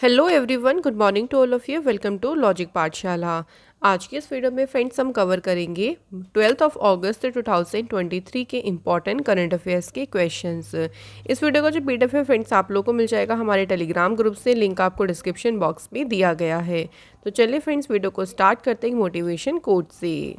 Hello everyone, good morning to all of you. Welcome to logic Pathshala. आज के इस video में फ्रेंड्स हम कवर करेंगे 12 ऑफ अगस्त 2023 के इम्पॉर्टेंट करंट अफेयर्स के क्वेश्चंस। इस वीडियो का जो पीडीएफ है फ्रेंड्स आप लोगों को मिल जाएगा हमारे टेलीग्राम ग्रुप से, लिंक आपको डिस्क्रिप्शन बॉक्स में दिया गया है। तो चलिए फ्रेंड्स वीडियो को स्टार्ट करते हैं मोटिवेशन कोट से।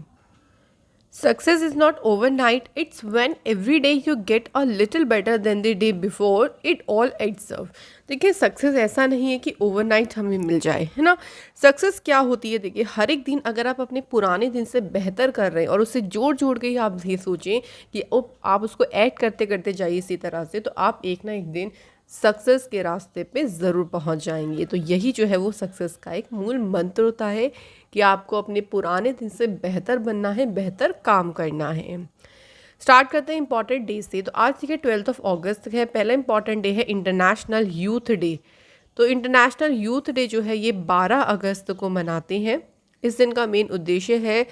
Success is not overnight, it's when every day you get a little better than the day before, it all adds up। देखिए सक्सेस ऐसा नहीं है कि ओवरनाइट हमें मिल जाए, है ना। सक्सेस क्या होती है, देखिए हर एक दिन अगर आप अपने पुराने दिन से बेहतर कर रहे हैं और उससे जोड़ जोड़ के ही आप ये सोचें कि आप उसको ऐड करते करते जाइए इसी तरह से, तो आप एक ना एक दिन सक्सेस के रास्ते पे ज़रूर पहुंच जाएंगे। तो यही जो है वो सक्सेस का एक मूल मंत्र होता है कि आपको अपने पुराने दिन से बेहतर बनना है, बेहतर काम करना है। स्टार्ट करते हैं इंपॉर्टेंट डे से। तो आज देखिए 12 ऑफ अगस्त है, पहला इंपॉर्टेंट डे है इंटरनेशनल यूथ डे। तो इंटरनेशनल यूथ डे जो है ये 12 अगस्त को मनाते हैं। इस दिन का मेन उद्देश्य है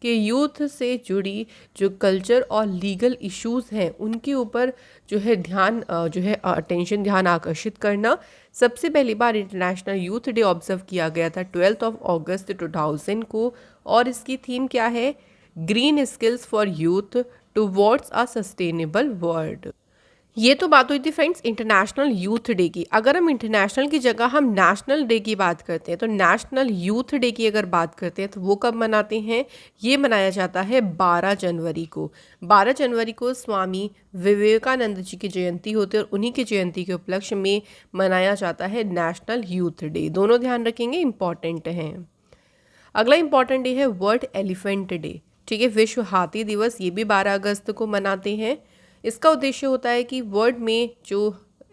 कि यूथ से जुड़ी जो कल्चर और लीगल इश्यूज़ हैं उनके ऊपर जो है ध्यान आकर्षित करना। सबसे पहली बार इंटरनेशनल यूथ डे ऑब्जर्व किया गया था 12 ऑफ अगस्त 2000 को, और इसकी थीम क्या है? Green skills for youth towards a sustainable world. ये तो बात हुई थी फ्रेंड्स इंटरनेशनल यूथ डे की। अगर हम इंटरनेशनल की जगह हम नेशनल डे की बात करते हैं, तो नेशनल यूथ डे की अगर बात करते हैं तो वो कब मनाते हैं? ये मनाया जाता है 12 जनवरी को। 12 जनवरी को स्वामी विवेकानंद जी की जयंती होती है और उन्हीं की जयंती के उपलक्ष्य में मनाया जाता है नेशनल यूथ डे। दोनों ध्यान रखेंगे, इंपॉर्टेंट हैं। अगला इंपॉर्टेंट डे है वर्ल्ड एलिफेंट डे। ठीक है, विश्व हाथी दिवस, ये भी 12 अगस्त को मनाते हैं। इसका उद्देश्य होता है कि वर्ल्ड में जो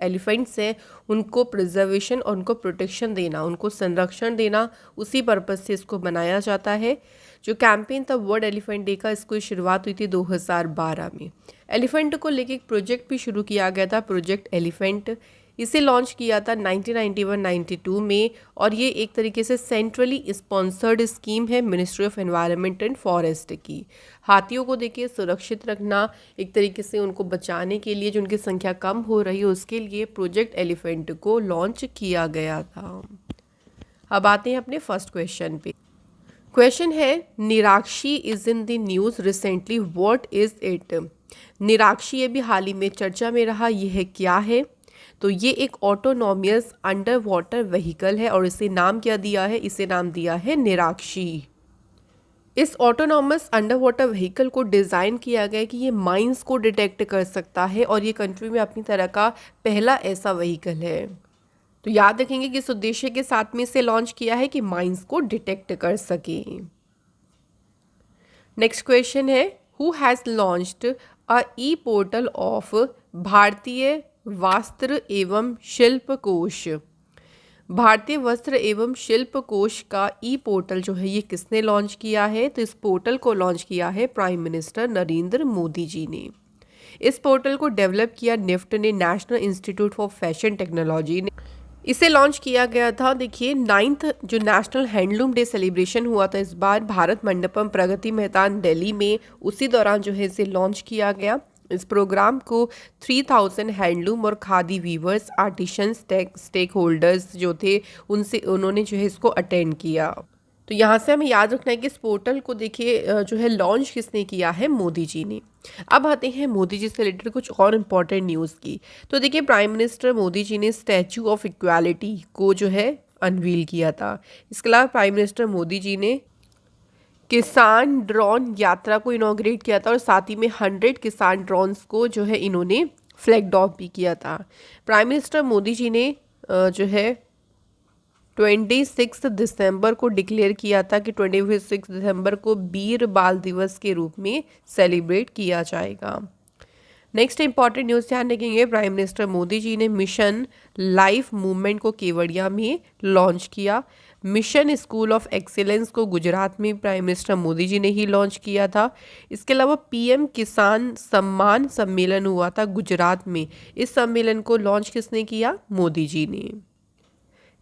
एलिफेंट्स हैं उनको प्रिजर्वेशन और उनको प्रोटेक्शन देना, उनको संरक्षण देना, उसी पर्पज़ से इसको मनाया जाता है। जो कैंपेन था वर्ल्ड एलिफेंट डे का, इसको शुरुआत हुई थी 2012 में। एलिफेंट को लेके एक प्रोजेक्ट भी शुरू किया गया था, प्रोजेक्ट एलिफेंट। इसे लॉन्च किया था 1991-92 में, और ये एक तरीके से सेंट्रली स्पॉन्सर्ड स्कीम है ministry of environment and forest की। हाथियों को देखिए सुरक्षित रखना, एक तरीके से उनको बचाने के लिए, जो उनकी संख्या कम हो रही है उसके लिए प्रोजेक्ट एलिफेंट को लॉन्च किया गया था। अब आते हैं अपने फर्स्ट क्वेश्चन पे। क्वेश्चन है Nirakshi is in the news recently, what is it? Nirakshi ये भी हाल ही में चर्चा में रहा, यह क्या है? तो ये एक ऑटोनॉमियस अंडर वाटर व्हीकल है, और इसे नाम क्या दिया है? इसे नाम दिया है निराक्षी। इस ऑटोनॉमस अंडर वाटर व्हीकल को डिज़ाइन किया गया कि ये माइंस को डिटेक्ट कर सकता है, और ये कंट्री में अपनी तरह का पहला ऐसा व्हीकल है। तो याद रखेंगे कि इस उद्देश्य के साथ में इसे लॉन्च किया है कि माइंस को डिटेक्ट कर सके। नेक्स्ट क्वेश्चन है who has launched a E portal of भारतीय वस्त्र एवं शिल्प कोश? भारतीय वस्त्र एवं शिल्प कोश का ई पोर्टल जो है ये किसने लॉन्च किया है? तो इस पोर्टल को लॉन्च किया है प्राइम मिनिस्टर नरेंद्र मोदी जी ने। इस पोर्टल को डेवलप किया निफ्ट ने, national institute for fashion technology ने। इसे लॉन्च किया गया था, देखिए 9th जो नेशनल हैंडलूम डे सेलिब्रेशन हुआ था इस बार भारत मंडपम प्रगति मैदान दिल्ली में, उसी दौरान जो है इसे लॉन्च किया गया। इस प्रोग्राम को 3000 हैंडलूम और khadi weavers, artisans, stakeholders जो थे उन्होंने जो है इसको अटेंड किया। तो यहाँ से हमें याद रखना है कि इस पोर्टल को देखिए जो है लॉन्च किसने किया है? मोदी जी ने। अब आते हैं मोदी जी से रिलेटेड कुछ और इम्पॉर्टेंट न्यूज़ की। तो देखिए प्राइम मिनिस्टर मोदी जी ने स्टैचू ऑफ इक्वालिटी को जो है अनवील किया था। इसके अलावा प्राइम मिनिस्टर मोदी जी ने किसान ड्रोन यात्रा को इनॉग्रेट किया था, और साथ ही में 100 किसान ड्रोन्स को जो है इन्होंने फ्लैग ऑफ भी किया था। प्राइम मिनिस्टर मोदी जी ने जो है 26 दिसंबर को डिक्लेयर किया था कि 26 दिसंबर को वीर बाल दिवस के रूप में सेलिब्रेट किया जाएगा। नेक्स्ट इंपॉर्टेंट न्यूज़ ध्यान रखेंगे, प्राइम मिनिस्टर मोदी जी ने मिशन लाइफ मूवमेंट को केवड़िया में लॉन्च किया। मिशन स्कूल ऑफ एक्सीलेंस को गुजरात में प्राइम मिनिस्टर मोदी जी ने ही लॉन्च किया था। इसके अलावा पीएम किसान सम्मान सम्मेलन हुआ था गुजरात में। इस सम्मेलन को लॉन्च किसने किया? मोदी जी ने।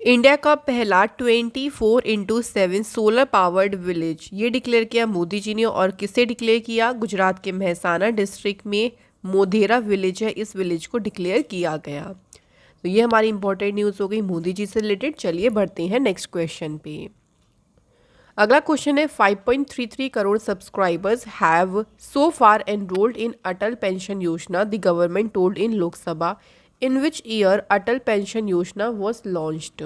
इंडिया का पहला 24x7 सोलर पावर्ड विलेज ये डिक्लेयर किया मोदी जी ने, और किसे डिक्लेयर किया? गुजरात के मेहसाना डिस्ट्रिक्ट में मोधेरा विलेज है, इस विलेज को डिक्लेयर किया गया। तो ये हमारी इंपॉर्टेंट न्यूज़ हो गई मोदी जी से रिलेटेड। चलिए बढ़ते हैं नेक्स्ट क्वेश्चन पे। अगला क्वेश्चन है 5.33 crore subscribers have so far enrolled in Atal pension Yojana the government told in Lok Sabha in which year Atal pension Yojana was launched.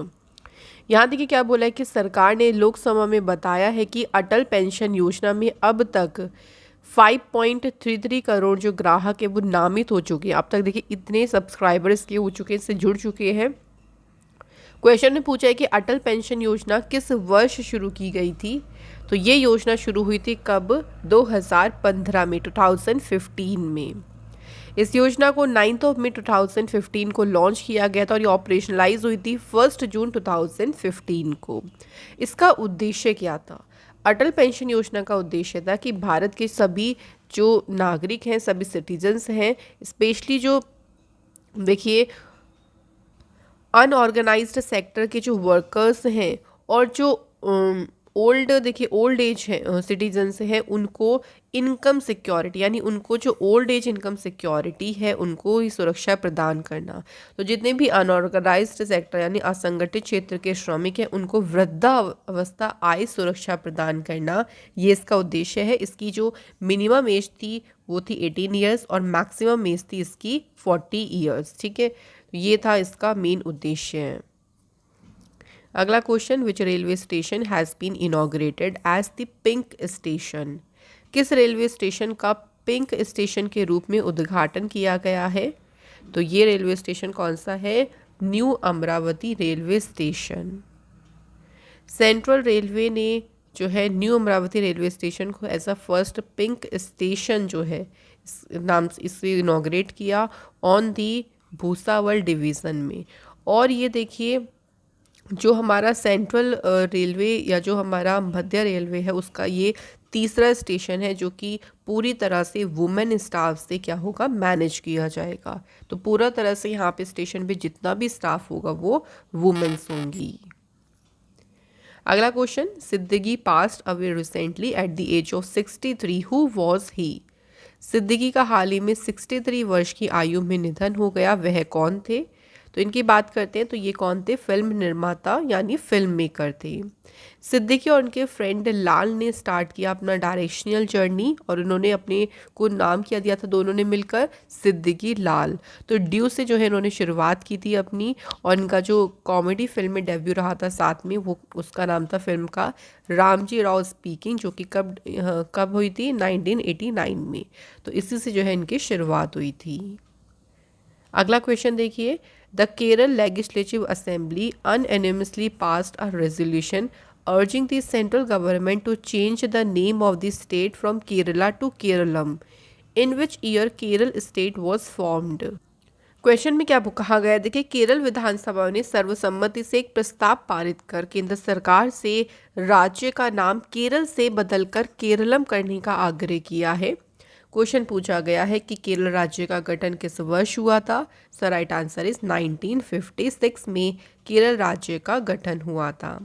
यहाँ देखिए क्या बोला है कि सरकार ने लोकसभा में बताया है कि अटल पेंशन योजना में अब तक 5.33 करोड़ जो ग्राहक है वो नामित हो चुके हैं। अब तक देखिए इतने सब्सक्राइबर्स के हो चुके हैं, इससे जुड़ चुके हैं। क्वेश्चन ने पूछा है कि अटल पेंशन योजना किस वर्ष शुरू की गई थी। तो ये योजना शुरू हुई थी कब? 2015 में, 2015 में। इस योजना को 9 मई 2015 को लॉन्च किया गया था और ये ऑपरेशनलाइज हुई थी 1 जून 2015 को। इसका उद्देश्य क्या था? अटल पेंशन योजना का उद्देश्य था कि भारत के सभी जो नागरिक हैं, सभी सिटीजन्स हैं, स्पेशली जो देखिए अनऑर्गेनाइज्ड सेक्टर के जो वर्कर्स हैं और जो ओल्ड एज है सिटीजन्स हैं, उनको इनकम सिक्योरिटी यानी उनको जो ओल्ड एज इनकम सिक्योरिटी है उनको ही सुरक्षा प्रदान करना। तो जितने भी अनऑर्गेनाइज्ड सेक्टर यानी असंगठित क्षेत्र के श्रमिक हैं उनको वृद्धावस्था आय सुरक्षा प्रदान करना, ये इसका उद्देश्य है। इसकी जो मिनिमम एज थी वो थी 18 ईयर्स और मैक्सिमम एज थी इसकी 40 ईयर्स। ठीक है, तो ये था इसका मेन उद्देश्य। अगला question, which railway station has been inaugurated as the pink station. किस रेलवे स्टेशन का पिंक स्टेशन के रूप में उद्घाटन किया गया है? तो ये रेलवे स्टेशन कौन सा है? New Amravati railway station. Central railway ने जो है न्यू अमरावती रेलवे स्टेशन को as a first pink station जो है इस नाम से इसे इनॉग्रेट किया ऑन दी भूसावल डिवीज़न में। और ये देखिए जो हमारा सेंट्रल रेलवे या जो हमारा मध्य रेलवे है उसका ये तीसरा स्टेशन है जो कि पूरी तरह से वुमेन स्टाफ से क्या होगा, मैनेज किया जाएगा। तो पूरा तरह से यहाँ पे स्टेशन पे जितना भी स्टाफ होगा वो वुमेन्स होंगी। अगला question, Siddiqui passed away recently at the age of 63, who was he. Siddiqui का हाल ही में 63 वर्ष की आयु में निधन हो गया, वह कौन थे? तो इनकी बात करते हैं तो ये कौन थे? फिल्म निर्माता यानी फिल्म मेकर थे। सिद्दीकी और उनके फ्रेंड लाल ने स्टार्ट किया अपना डायरेक्शनल जर्नी और उन्होंने अपने को नाम क्या दिया था दोनों ने मिलकर? सिद्दीकी लाल। तो ड्यू से जो है इन्होंने शुरुआत की थी अपनी और इनका जो कॉमेडी फिल्म में डेब्यू रहा था साथ में वो उसका नाम था फिल्म का रामजी राव स्पीकिंग, जो कि कब हुई थी? 1989 में। तो इसी से जो है इनकी शुरुआत हुई थी। अगला क्वेश्चन देखिए, the Kerala legislative assembly unanimously passed a resolution urging the central government to change the name of the state from Kerala to Keralam. In which year Kerala state was formed? Question में क्या कहा गया? देखिए, केरल विधानसभा ने सर्वसम्मति से एक प्रस्ताव पारित कर केंद्र सरकार से राज्य का नाम केरल से बदलकर केरलम करने का आग्रह किया है। क्वेश्चन पूछा गया है कि केरल राज्य का गठन किस वर्ष हुआ था? सो राइट आंसर इज 1956 में केरल राज्य का गठन हुआ था।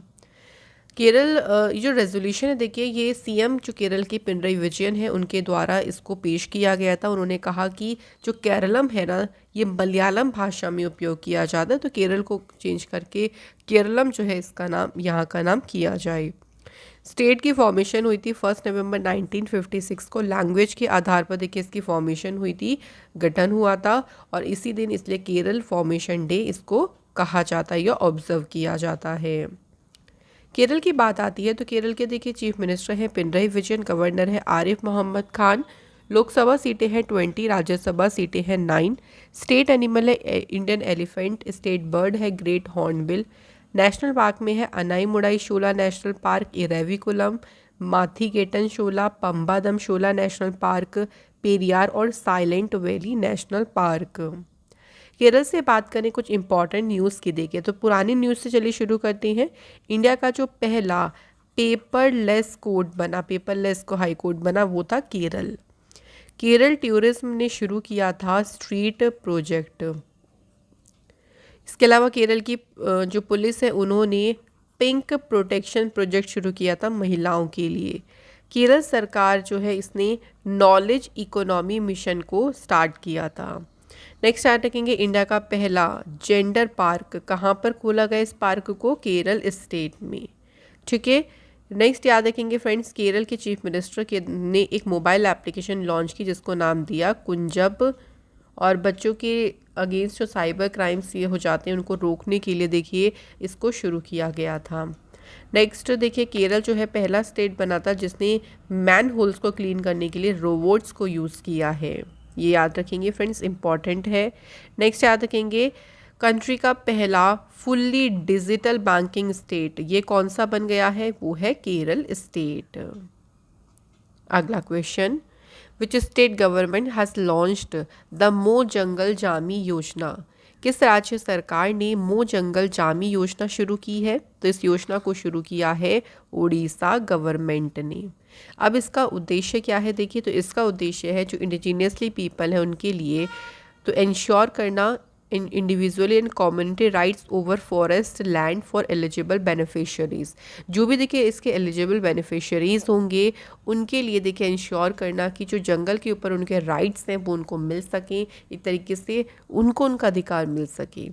केरल जो रेजोल्यूशन है देखिए ये सीएम जो केरल के पिनरई विजयन है उनके द्वारा इसको पेश किया गया था। उन्होंने कहा कि जो केरलम है ना ये मलयालम भाषा में उपयोग किया जाता है, तो केरल को चेंज करके केरलम जो है इसका नाम यहाँ का नाम किया जाए। स्टेट की फॉर्मेशन हुई थी 1 नवंबर 1956 को। लैंग्वेज के आधार पर देखिए इसकी फॉर्मेशन हुई थी, गठन हुआ था और इसी दिन इसलिए केरल फॉर्मेशन डे इसको कहा जाता है या ऑब्जर्व किया जाता है। केरल की बात आती है तो केरल के देखिए चीफ मिनिस्टर हैं पिनरई विजयन, गवर्नर है आरिफ मोहम्मद खान, लोकसभा सीटें हैं 20, राज्यसभा सीटें हैं 9, स्टेट एनिमल है इंडियन एलिफेंट, स्टेट बर्ड है ग्रेट हॉर्नबिल, नेशनल पार्क में है अनाईमुडाई शोला नेशनल पार्क, इरेविकुलम, माथीगेटन शोला, पंबादम शोला नेशनल पार्क, पेरियार और silent valley national park. Kerala से बात करें कुछ इंपॉर्टेंट न्यूज़ की देखिए तो पुरानी न्यूज़ से चलिए शुरू करते हैं। इंडिया का जो पहला पेपरलेस कोर्ट बना, पेपरलेस को हाई कोर्ट बना वो था केरल। केरल टूरिज्म ने शुरू किया था स्ट्रीट प्रोजेक्ट। इसके अलावा केरल की जो पुलिस है उन्होंने पिंक प्रोटेक्शन प्रोजेक्ट शुरू किया था महिलाओं के लिए। केरल सरकार जो है इसने नॉलेज इकोनॉमी मिशन को स्टार्ट किया था। नेक्स्ट याद रखेंगे इंडिया का पहला जेंडर पार्क कहाँ पर खोला गया, इस पार्क को केरल स्टेट में। ठीक है। नेक्स्ट याद रखेंगे फ्रेंड्स, केरल के चीफ मिनिस्टर के ने एक मोबाइल एप्लीकेशन लॉन्च की जिसको नाम दिया कुंजब, और बच्चों के अगेंस्ट जो साइबर क्राइम्स ये हो जाते हैं उनको रोकने के लिए देखिए इसको शुरू किया गया था। नेक्स्ट देखिए केरल जो है पहला स्टेट बना था जिसने मैन होल्स को क्लीन करने के लिए रोबोट्स को यूज़ किया है। ये याद रखेंगे फ्रेंड्स, इंपॉर्टेंट है। नेक्स्ट याद रखेंगे कंट्री का पहला फुल्ली डिजिटल बैंकिंग स्टेट ये कौन सा बन गया है, वो है केरल स्टेट। अगला question, which state government has launched the मो जंगल जामी योजना, किस राज्य सरकार ने मो जंगल जामी योजना शुरू की है, तो इस योजना को शुरू किया है उड़ीसा गवर्नमेंट ने। अब इसका उद्देश्य क्या है देखिए, तो इसका उद्देश्य है जो इंडिजीनियसली पीपल है उनके लिए तो इंश्योर करना in individually and community rights over forest land for eligible beneficiaries. जो भी देखिए इसके एलिजिबल बेनिफिशियरीज होंगे उनके लिए देखिए इंश्योर करना कि जो जंगल के ऊपर उनके राइट्स हैं वो उनको मिल सकें, एक तरीके से उनको उनका अधिकार मिल सके।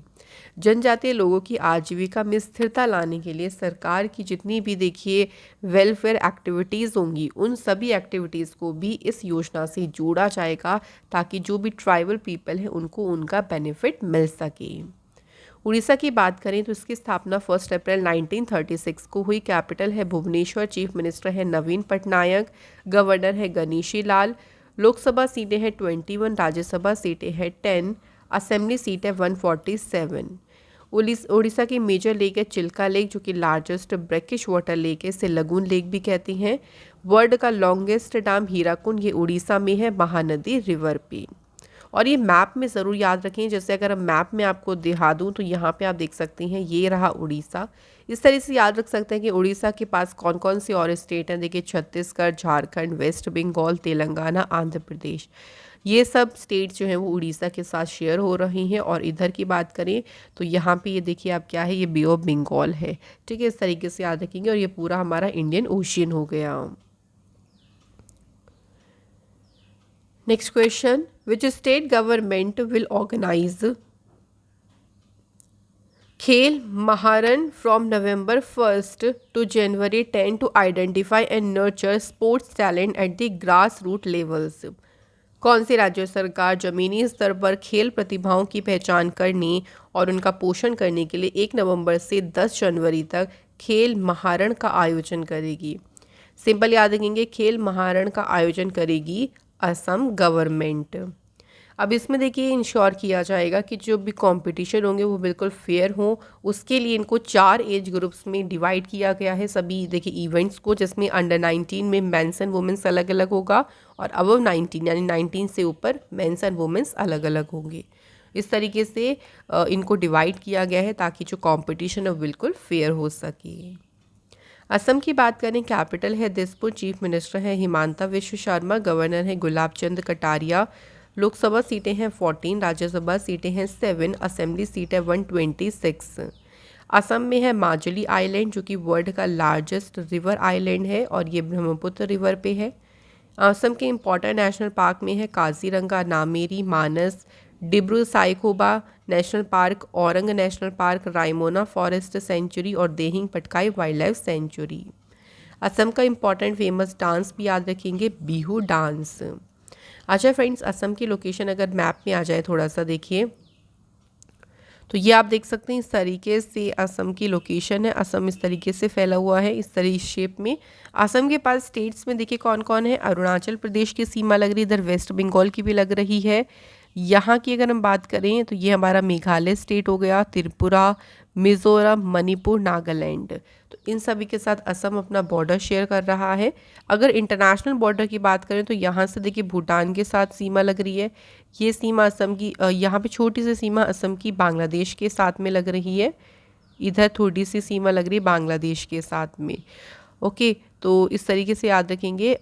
जनजातीय लोगों की आजीविका में स्थिरता लाने के लिए सरकार की जितनी भी देखिए वेलफेयर एक्टिविटीज़ होंगी उन सभी एक्टिविटीज़ को भी इस योजना से जोड़ा जाएगा ताकि जो भी ट्राइबल पीपल हैं उनको उनका बेनिफिट मिल सके। उड़ीसा की बात करें तो इसकी स्थापना 1 अप्रैल 1936 को हुई। कैपिटल है भुवनेश्वर, चीफ मिनिस्टर है नवीन पटनायक, गवर्नर है गणेशी लाल। लोकसभा सीटें हैं 21, राज्यसभा सीटें हैं 10, असेंबली सीट है 147। उड़ीसा की मेजर लेक है चिल्का लेक जो कि लार्जेस्ट ब्रैकिश वाटर लेक है, इसे लगून लेक भी कहती हैं। वर्ल्ड का लॉन्गेस्ट डैम हीराकुंड ये उड़ीसा में है महानदी रिवर पे। और ये मैप में ज़रूर याद रखें, जैसे अगर हम मैप में आपको दिखा दूँ तो यहाँ पे आप देख सकते हैं ये रहा उड़ीसा। इस तरह से याद रख सकते हैं कि उड़ीसा के पास कौन कौन से और स्टेट हैं। देखिए छत्तीसगढ़, झारखंड, वेस्ट बंगाल, तेलंगाना, आंध्र प्रदेश, ये सब स्टेट्स जो हैं वो उड़ीसा के साथ शेयर हो रही हैं। और इधर की बात करें तो यहाँ पे ये देखिए आप क्या है, ये बे ऑफ बंगाल है। ठीक है, इस तरीके से याद रखेंगे। और ये पूरा हमारा इंडियन ओशियन हो गया। Next question, which state government will organise खेल महारन from November 1 to January 10 to identify and nurture sports talent at the grass root levels. कौन सी राज्य सरकार जमीनी स्तर पर खेल प्रतिभाओं की पहचान करने और उनका पोषण करने के लिए 1 नवंबर से 10 जनवरी तक खेल महारण का आयोजन करेगी? सिंपल याद रखेंगे, खेल महारण का आयोजन करेगी असम गवर्नमेंट। अब इसमें देखिए इंश्योर किया जाएगा कि जो भी कंपटीशन होंगे वो बिल्कुल फेयर हों। उसके लिए इनको 4 एज ग्रुप्स में डिवाइड किया गया है सभी देखिए इवेंट्स को, जिसमें अंडर 19 में मेंस एंड वुमेंस अलग अलग होगा और अबव 19 यानी 19 से ऊपर मेंस एंड वुमेंस अलग अलग होंगे। इस तरीके से इनको डिवाइड किया गया है ताकि जो कंपटीशन है वो बिल्कुल फेयर हो सके। असम की बात करें, कैपिटल है दिसपुर, चीफ मिनिस्टर है हिमांता विश्व शर्मा, गवर्नर है गुलाब चंद कटारिया। लोकसभा सीटें हैं 14, राज्यसभा सीटें हैं 7, असेंबली सीट है 126। असम में है माजुली आइलैंड जो कि वर्ल्ड का लार्जेस्ट रिवर आइलैंड है और ये ब्रह्मपुत्र रिवर पे है। असम के इम्पोर्टेंट नेशनल पार्क में है Kaziranga, Nameri, Manas, Dibru Saikhowa national park, Orang national park, Raimona forest sanctuary और Dehing Patkai wildlife sanctuary. Assam का इम्पॉर्टेंट फेमस डांस भी याद रखेंगे, बिहू डांस। अच्छा फ्रेंड्स, असम की लोकेशन अगर मैप में आ जाए थोड़ा सा देखिए तो ये आप देख सकते हैं इस तरीके से असम की लोकेशन है। असम इस तरीके से फैला हुआ है इस तरह शेप में। असम के पास स्टेट्स में देखिए कौन कौन है, अरुणाचल प्रदेश की सीमा लग रही है, इधर वेस्ट बंगाल की भी लग रही है। यहाँ की अगर हम बात करें तो ये हमारा मेघालय स्टेट हो गया, त्रिपुरा, मिज़ोरम, मणिपुर, नागालैंड। तो इन सभी के साथ असम अपना बॉर्डर शेयर कर रहा है। अगर इंटरनेशनल बॉर्डर की बात करें तो यहाँ से देखिए भूटान के साथ सीमा लग रही है। ये सीमा असम की यहाँ पे छोटी सी सीमा असम की बांग्लादेश के साथ में लग रही है। इधर थोड़ी सी सीमा लग रही है बांग्लादेश के साथ में। ओके, तो इस तरीके से याद रखेंगे,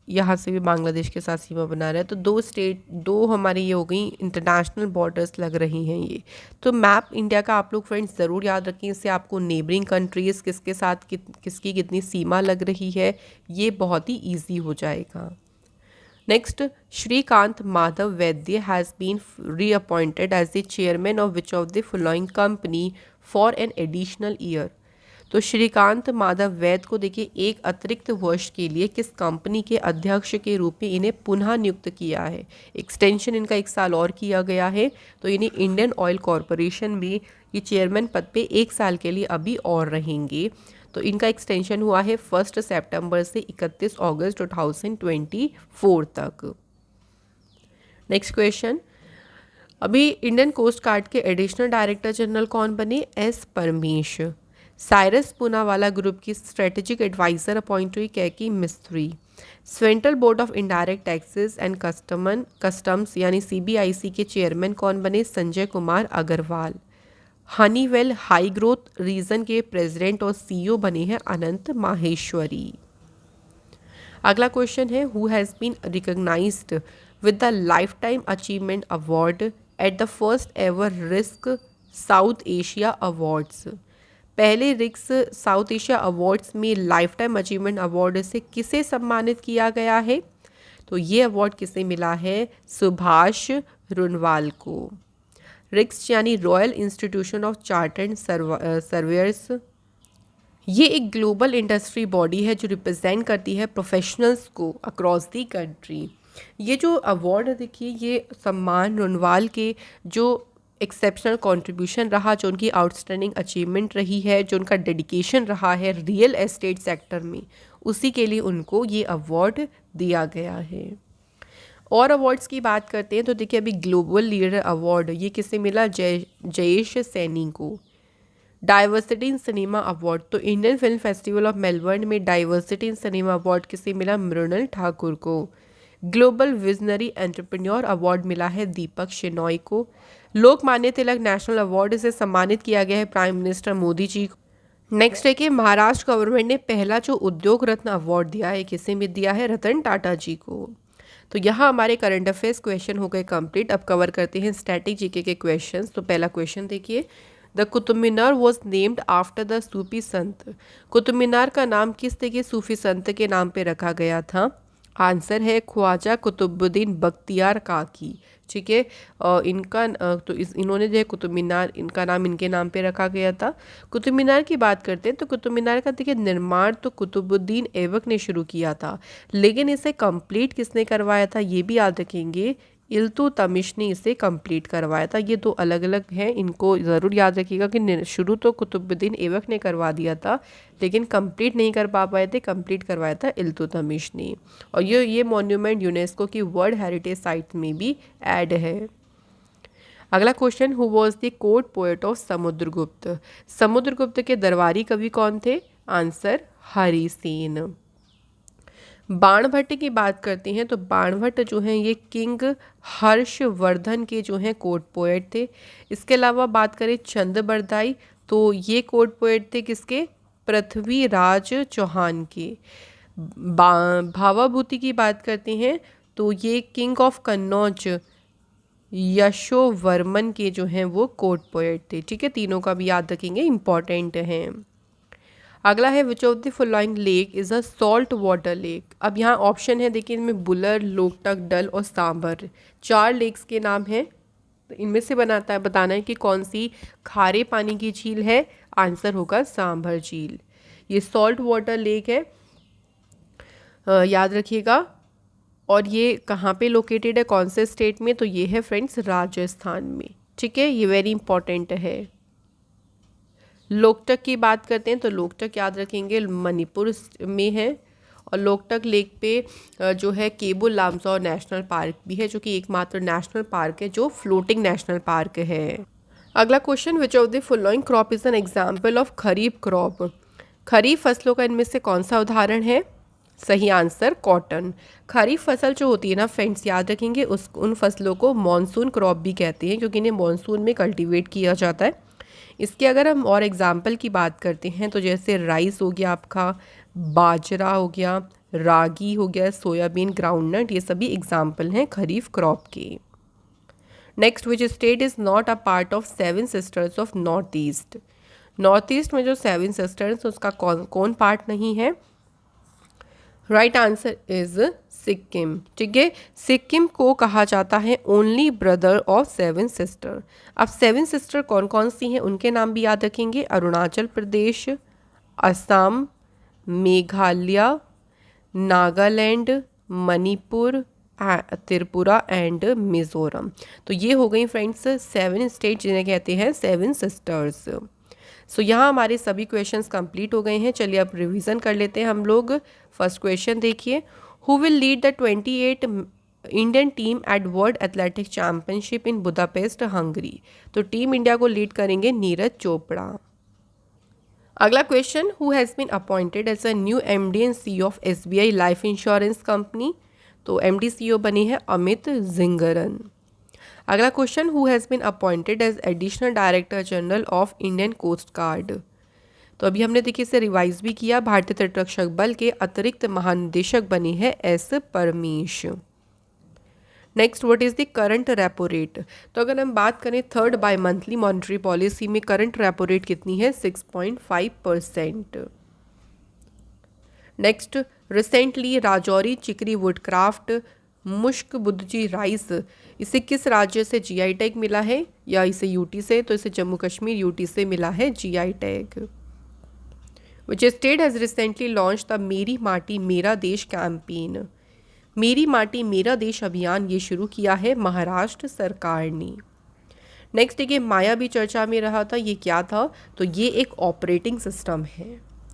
यहाँ से भी बांग्लादेश के साथ सीमा बना रहा है। तो दो हमारी ये हो गई इंटरनेशनल बॉर्डर्स लग रही हैं ये। तो मैप इंडिया का आप लोग फ्रेंड्स ज़रूर याद रखें, इससे आपको नेबरिंग कंट्रीज़ किसके साथ किसकी कितनी सीमा लग रही है ये बहुत ही ईजी हो जाएगा। Next, Shrikant Madhav Vaidya has been reappointed as the chairman of which of the following company for an additional year? तो श्रीकांत माधव वैद्य को देखिए एक अतिरिक्त वर्ष के लिए किस कंपनी के अध्यक्ष के रूप में इन्हें पुनः नियुक्त किया है। एक्सटेंशन इनका 1 साल और किया गया है, तो इन्हें इंडियन ऑयल कॉरपोरेशन में ये चेयरमैन पद पे 1 साल के लिए अभी और रहेंगे। तो इनका एक्सटेंशन हुआ है 1 सितंबर से 31 अगस्त 2024 तक। नेक्स्ट क्वेश्चन, अभी इंडियन कोस्ट गार्ड के एडिशनल डायरेक्टर जनरल कौन बने? एस परमेश। साइरस पूनावाला ग्रुप की स्ट्रेटेजिक एडवाइजर अपॉइंट हुई Kaiki Mistry. Central board of indirect taxes and customs यानी CBIC के चेयरमैन कौन बने? Sanjay Kumar Agarwal. Honeywell high growth region के प्रेसिडेंट और CEO बने हैं अनंत माहेश्वरी। अगला क्वेश्चन है, who has been recognised with the lifetime achievement award at the first ever risk south Asia awards? पहले रिक्स साउथ एशिया अवार्ड्स में लाइफ टाइम अचीवमेंट अवार्ड से किसे सम्मानित किया गया है? तो ये अवार्ड किसे मिला है? सुभाष रुनवाल को। रिक्स यानी royal institution of chartered surveyor's, ये एक ग्लोबल इंडस्ट्री बॉडी है जो रिप्रेजेंट करती है प्रोफेशनल्स को अक्रॉस दी कंट्री। ये जो अवार्ड देखिए, ये सम्मान रुनवाल के जो एक्सेप्शनल कंट्रीब्यूशन रहा, जो उनकी आउटस्टैंडिंग अचीवमेंट रही है, जो उनका डेडिकेशन रहा है रियल एस्टेट सेक्टर में, उसी के लिए उनको ये अवार्ड दिया गया है। और अवार्ड्स की बात करते हैं तो देखिए अभी ग्लोबल लीडर अवार्ड ये किसे मिला? जयेश सैनी को। डाइवर्सिटी इन सिनेमा अवार्ड, तो Indian film festival of Melbourne में डाइवर्सिटी इन सिनेमा अवार्ड किसे मिला? मृणाल ठाकुर को। ग्लोबल विजनरी एंटरप्रेन्योर अवार्ड मिला है दीपक शेनॉय को। लोकमान्य तिलक नेशनल अवार्ड से सम्मानित किया गया है प्राइम मिनिस्टर मोदी जी को। नेक्स्ट है कि महाराष्ट्र गवर्नमेंट ने पहला जो उद्योग रत्न अवार्ड दिया है किसे में दिया है? रतन टाटा जी को। तो यहाँ हमारे करंट अफेयर्स क्वेश्चन हो गए कंप्लीट। अब कवर करते हैं स्टैटिक जीके के क्वेश्चंस। तो पहला क्वेश्चन देखिए, the Qutub Minar was named after the Sufi संत। कुतुब मीनार का नाम किस देखिए सूफी संत के नाम पे रखा गया था? आंसर है ख्वाजा कुतुबुद्दीन बख्तियार काकी। ठीक है, तो इन्होंने जो है कुतुब मीनार, इनका नाम इनके नाम पे रखा गया था। कुतुब मीनार की बात करते हैं तो कुतुब मीनार का देखिए निर्माण तो कुतुबुद्दीन ऐबक ने शुरू किया था, लेकिन इसे कंप्लीट किसने करवाया था ये भी याद रखेंगे, इल्तुतमिश ने इसे कंप्लीट करवाया था। ये दो अलग अलग हैं, इनको ज़रूर याद रखिएगा कि शुरू तो कुतुबुद्दीन ऐबक ने करवा दिया था, लेकिन कंप्लीट नहीं कर पाए थे, कंप्लीट करवाया था इल्तुतमिश ने। और ये मॉन्यूमेंट यूनेस्को की वर्ल्ड हेरिटेज साइट में भी ऐड है। अगला question, who was the court poet of Samudragupta? Samudragupta के दरबारी कवि कौन थे? आंसर हरि सेन। बाणभट्ट की बात करते हैं तो बाणभट्ट जो हैं ये किंग हर्षवर्धन के जो हैं कोर्ट पोएट थे। इसके अलावा बात करें चंद बरदाई, तो ये कोर्ट पोएट थे किसके? पृथ्वीराज चौहान के। भावाभूति की बात करते हैं तो ये किंग ऑफ कन्नौज यशोवर्मन के जो हैं वो कोर्ट पोएट थे। ठीक है, तीनों का भी याद रखेंगे, इंपॉर्टेंट हैं। अगला है विच of the following lake is a salt water lake. अब यहाँ ऑप्शन है देखिए, इनमें बुलर, लोकटक, डल और सांभर, 4 लेक्स के नाम हैं। तो इनमें से बताना है कि कौन सी खारे पानी की झील है। आंसर होगा सांभर झील। ये सॉल्ट वाटर लेक है, याद रखिएगा। और ये कहाँ पे लोकेटेड है, कौन से स्टेट में? तो ये है फ्रेंड्स राजस्थान में। ठीक है, ये वेरी इंपॉर्टेंट है। लोकटक की बात करते हैं तो लोकटक याद रखेंगे मणिपुर में है। और लोकटक लेक पे जो है केबुल लामसौर नेशनल पार्क भी है, जो कि एकमात्र नेशनल पार्क है जो फ्लोटिंग नेशनल पार्क है। अगला question, which of the following crop is an example of kharif crop? खरीफ फसलों का इनमें से कौन सा उदाहरण है? सही आंसर कॉटन। खरीफ फसल जो होती है ना फ्रेंड्स, याद रखेंगे उन फसलों को मॉनसून क्रॉप भी कहते हैं, क्योंकि इन्हें मॉनसून में कल्टीवेट किया जाता है। इसके अगर हम और एग्जाम्पल की बात करते हैं तो जैसे राइस हो गया आपका, बाजरा हो गया, रागी हो गया, सोयाबीन, ग्राउंडनट, ये सभी एग्जाम्पल हैं खरीफ क्रॉप के। Next, which state is not a part of 7 sisters of north east? North east में जो 7 सिस्टर्स उसका कौन पार्ट नहीं है? राइट आंसर इज सिक्किम, ठीक है। सिक्किम को कहा जाता है ओनली ब्रदर ऑफ 7 सिस्टर। अब 7 सिस्टर कौन कौन सी हैं उनके नाम भी याद रखेंगे। अरुणाचल प्रदेश, असम, मेघालय, नागालैंड, मणिपुर, त्रिपुरा एंड मिज़ोरम। तो ये हो गई फ्रेंड्स 7 स्टेट जिन्हें कहते हैं 7 सिस्टर्स। सो यहाँ हमारे सभी क्वेश्चंस कंप्लीट हो गए हैं। चलिए अब रिवीजन कर लेते हैं हम लोग। फर्स्ट क्वेश्चन देखिए, who will lead the 28 Indian team at world athletic championship in Budapest Hungary. तो टीम इंडिया को लीड करेंगे नीरज चोपड़ा। अगला question, who has been appointed as a new MD and CEO of SBI life insurance company. तो MD CEO बने हैं अमित जिंगरन। अगला question, who has been appointed as additional director general of Indian coast guard. तो अभी हमने देखिए इसे revise भी किया। भारतीय तटरक्षक बल के अतिरिक्त महानिदेशक बने हैं S Paramesh. Next, what is the current repo rate. तो अगर हम बात करें third by monthly monetary policy में करंट रेपो रेट कितनी है 6.5%। नेक्स्ट, रिसेंटली राजौरी चिकरी वुडक्राफ्ट मुश्क बुद्धजी राइस, इसे किस राज्य से जीआई टैग मिला है, या इसे यूटी से। तो इसे जम्मू कश्मीर यूटी से मिला है GI tag. Which state has recently launch the मेरी माटी मेरा देश कैंपेन। मेरी माटी मेरा देश अभियान ये शुरू किया है महाराष्ट्र सरकार ने। नेक्स्ट देखिए, माया भी चर्चा में रहा था, ये क्या था। तो ये एक ऑपरेटिंग सिस्टम है।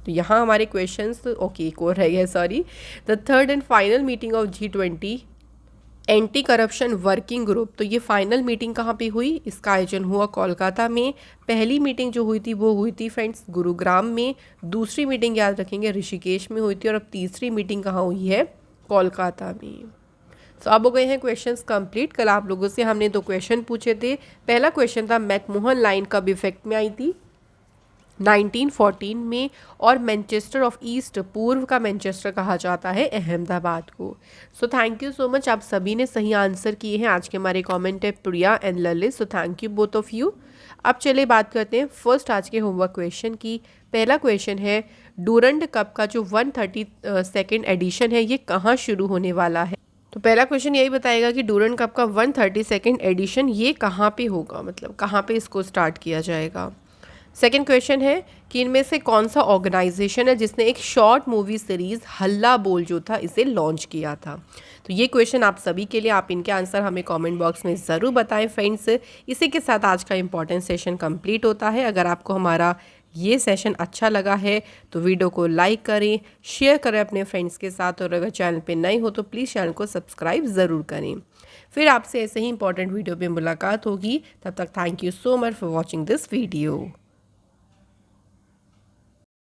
तो यहाँ हमारे क्वेश्चंस ओके एक और रह गए, sorry. The third and final meeting of G20 anti corruption working group. तो ये फाइनल मीटिंग कहाँ पे हुई, इसका आयोजन हुआ कोलकाता में। पहली मीटिंग जो हुई थी वो हुई थी फ्रेंड्स गुरुग्राम में। दूसरी मीटिंग याद रखेंगे ऋषिकेश में हुई थी, और अब तीसरी मीटिंग कहाँ हुई है, कोलकाता में। तो अब हो गए हैं क्वेश्चंस कंप्लीट। कल आप लोगों से हमने 2 क्वेश्चन पूछे थे। पहला क्वेश्चन था मैकमोहन लाइन कब इफेक्ट में आई थी, 1914 में, और मैनचेस्टर ऑफ ईस्ट, पूर्व का मैनचेस्टर कहा जाता है अहमदाबाद को। सो थैंक यू सो मच, आप सभी ने सही आंसर किए हैं। आज के हमारे कमेंट है Priya and Lalit, so thank you both of you. अब चलिए बात करते हैं फर्स्ट आज के होमवर्क क्वेश्चन की। पहला क्वेश्चन है, डूरंड कप का जो 132nd एडिशन है ये कहाँ शुरू होने वाला है। तो पहला क्वेश्चन यही बताएगा कि डूरंड कप का 132nd एडिशन ये कहाँ पे होगा, मतलब कहाँ पे इसको स्टार्ट किया जाएगा। सेकेंड क्वेश्चन है कि इनमें से कौन सा ऑर्गेनाइजेशन है जिसने एक शॉर्ट मूवी सीरीज हल्ला बोल जो था इसे लॉन्च किया था। तो ये क्वेश्चन आप सभी के लिए, आप इनके आंसर हमें कमेंट बॉक्स में ज़रूर बताएं फ्रेंड्स। इसी के साथ आज का इंपॉर्टेंट सेशन कंप्लीट होता है। अगर आपको हमारा ये सेशन अच्छा लगा है तो वीडियो को लाइक करें, शेयर करें अपने फ्रेंड्स के साथ, और अगर चैनल पे नए हो तो प्लीज़ चैनल को सब्सक्राइब ज़रूर करें। फिर आपसे ऐसे ही इंपॉर्टेंट वीडियो पे मुलाकात होगी। तब तक thank you so much for watching this video.